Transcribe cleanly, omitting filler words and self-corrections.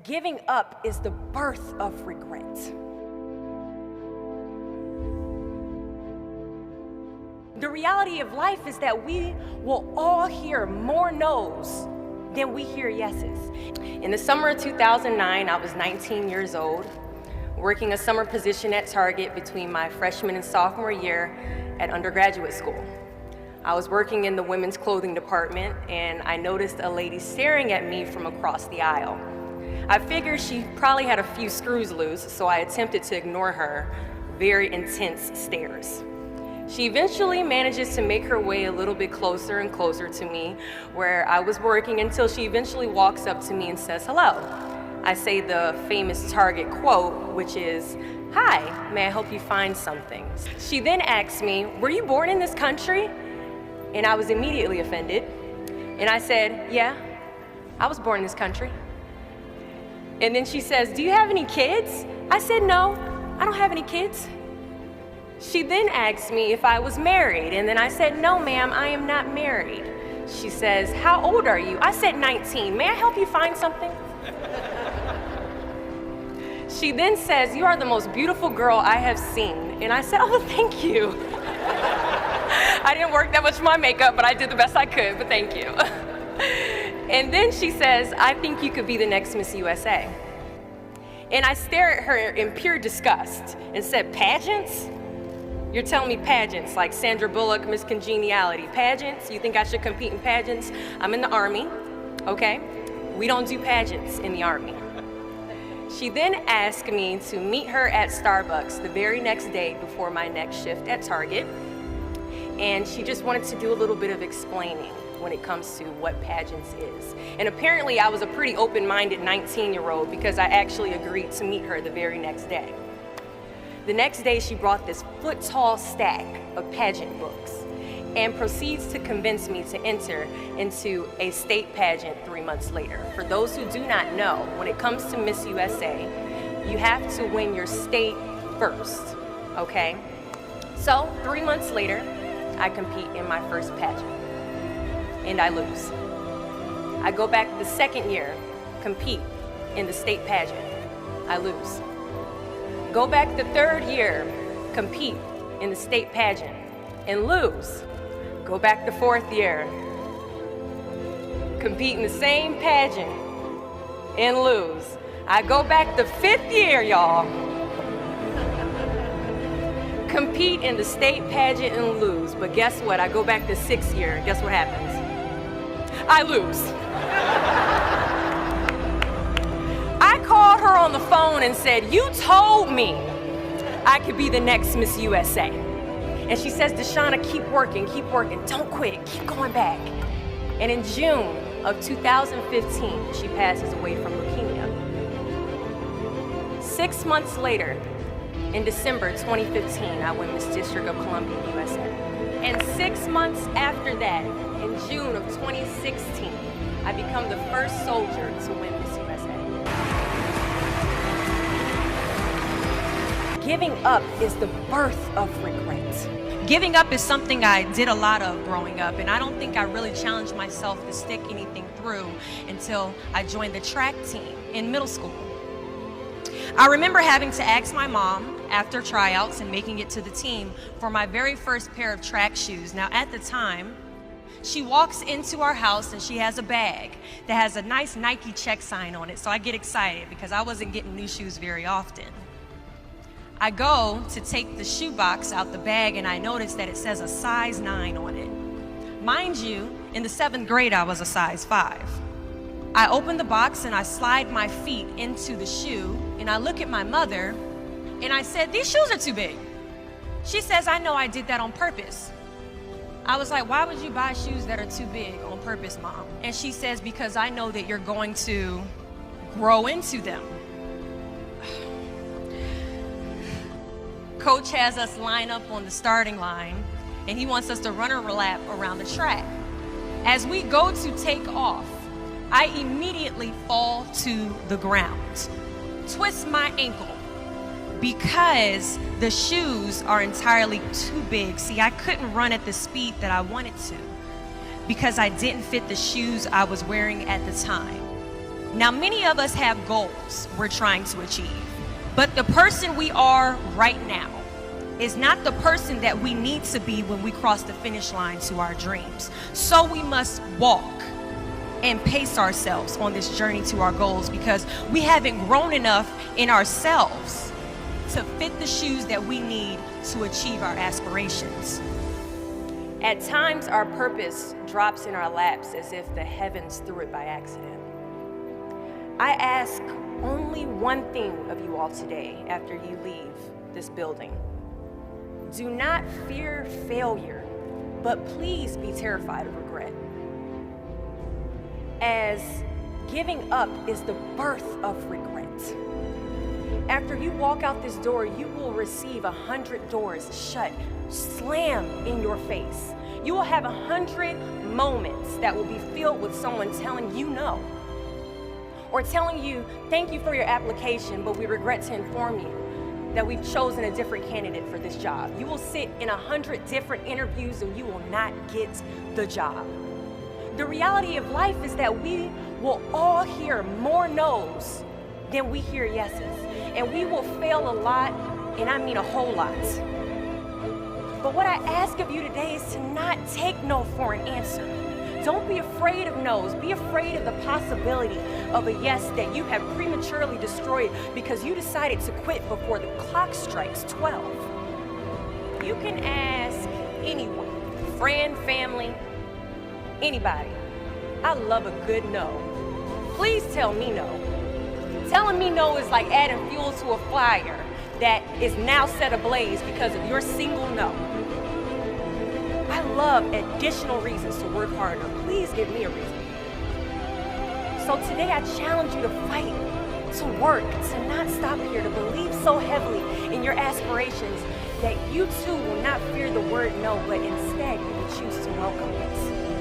Giving up is the birth of regret. The reality of life is that we will all hear more no's than we hear yeses. In the summer of 2009, I was 19 years old, working a summer position at Target between my freshman and sophomore year at undergraduate school. I was working in the women's clothing department, and I noticed a lady staring at me from across the aisle. I figured she probably had a few screws loose, so I attempted to ignore her very intense stares. She eventually manages to make her way a little bit closer and closer to me where I was working until she eventually walks up to me and says hello. I say the famous Target quote, which is, "Hi, may I help you find something?" She then asks me, "Were you born in this country?" And I was immediately offended. And I said, "Yeah, I was born in this country." And then she says, "Do you have any kids?" I said, "No, I don't have any kids." She then asked me if I was married, and then I said, "No, ma'am, I am not married." She says, "How old are you?" I said, 19. "May I help you find something?" She then says, "You are the most beautiful girl I have seen." And I said, "Oh, thank you." I didn't work that much for my makeup, but I did the best I could, but thank you. And then she says, "I think you could be the next Miss USA." And I stare at her in pure disgust and said, "Pageants? You're telling me pageants like Sandra Bullock, Miss Congeniality. Pageants? You think I should compete in pageants? I'm in the Army, okay? We don't do pageants in the Army." She then asked me to meet her at Starbucks the very next day before my next shift at Target. And she just wanted to do a little bit of explaining when it comes to what pageants is. And apparently I was a pretty open-minded 19-year-old because I actually agreed to meet her the very next day. The next day she brought this foot-tall stack of pageant books and proceeds to convince me to enter into a state pageant 3 months later. For those who do not know, when it comes to Miss USA, you have to win your state first, okay? So 3 months later, I compete in my first pageant, and I lose. I go back the second year, compete in the state pageant, I lose. Go back the third year, compete in the state pageant, and lose. Go back the fourth year, compete in the same pageant, and lose. I go back the fifth year, y'all, compete in the state pageant and lose. But guess what? I go back the sixth year. Guess what happens? I lose. I called her on the phone and said, "You told me I could be the next Miss USA." And she says, "Deshauna, keep working, don't quit, keep going back." And in June of 2015, she passes away from leukemia. 6 months later, in December 2015, I win Miss District of Columbia, USA. And 6 months after that, in June of 2016, I become the first soldier to win Miss USA. Giving up is the birth of regret. Giving up is something I did a lot of growing up, and I don't think I really challenged myself to stick anything through until I joined the track team in middle school. I remember having to ask my mom after tryouts and making it to the team for my very first pair of track shoes. Now at the time, she walks into our house and she has a bag that has a nice Nike check sign on it, so I get excited because I wasn't getting new shoes very often. I go to take the shoe box out the bag and I notice that it says a size 9 on it. Mind you, in the 7th grade I was a size 5. I open the box and I slide my feet into the shoe and I look at my mother and I said, "These shoes are too big." She says, "I know I did that on purpose." I was like, "Why would you buy shoes that are too big on purpose, Mom?" And she says, "Because I know that you're going to grow into them." Coach has us line up on the starting line and he wants us to run a lap around the track. As we go to take off, I immediately fall to the ground, twist my ankle because the shoes are entirely too big. See, I couldn't run at the speed that I wanted to because I didn't fit the shoes I was wearing at the time. Now, many of us have goals we're trying to achieve, but the person we are right now is not the person that we need to be when we cross the finish line to our dreams. So we must walk and pace ourselves on this journey to our goals, because we haven't grown enough in ourselves to fit the shoes that we need to achieve our aspirations. At times, our purpose drops in our laps as if the heavens threw it by accident. I ask only one thing of you all today after you leave this building. Do not fear failure, but please be terrified of regret. As giving up is the birth of regret. After you walk out this door, you will receive 100 doors shut, slam in your face. You will have 100 moments that will be filled with someone telling you no, or telling you, thank you for your application, but we regret to inform you that we've chosen a different candidate for this job. You will sit in 100 different interviews and you will not get the job. The reality of life is that we will all hear more no's than we hear yeses. And we will fail a lot, and I mean a whole lot. But what I ask of you today is to not take no for an answer. Don't be afraid of no's. Be afraid of the possibility of a yes that you have prematurely destroyed because you decided to quit before the clock strikes 12. You can ask anyone, friend, family, anybody. I love a good no. Please tell me no. Telling me no is like adding fuel to a fire that is now set ablaze because of your single no. I love additional reasons to work harder. Please give me a reason. So today I challenge you to fight, to work, to not stop here, to believe so heavily in your aspirations that you too will not fear the word no, but instead you will choose to welcome it.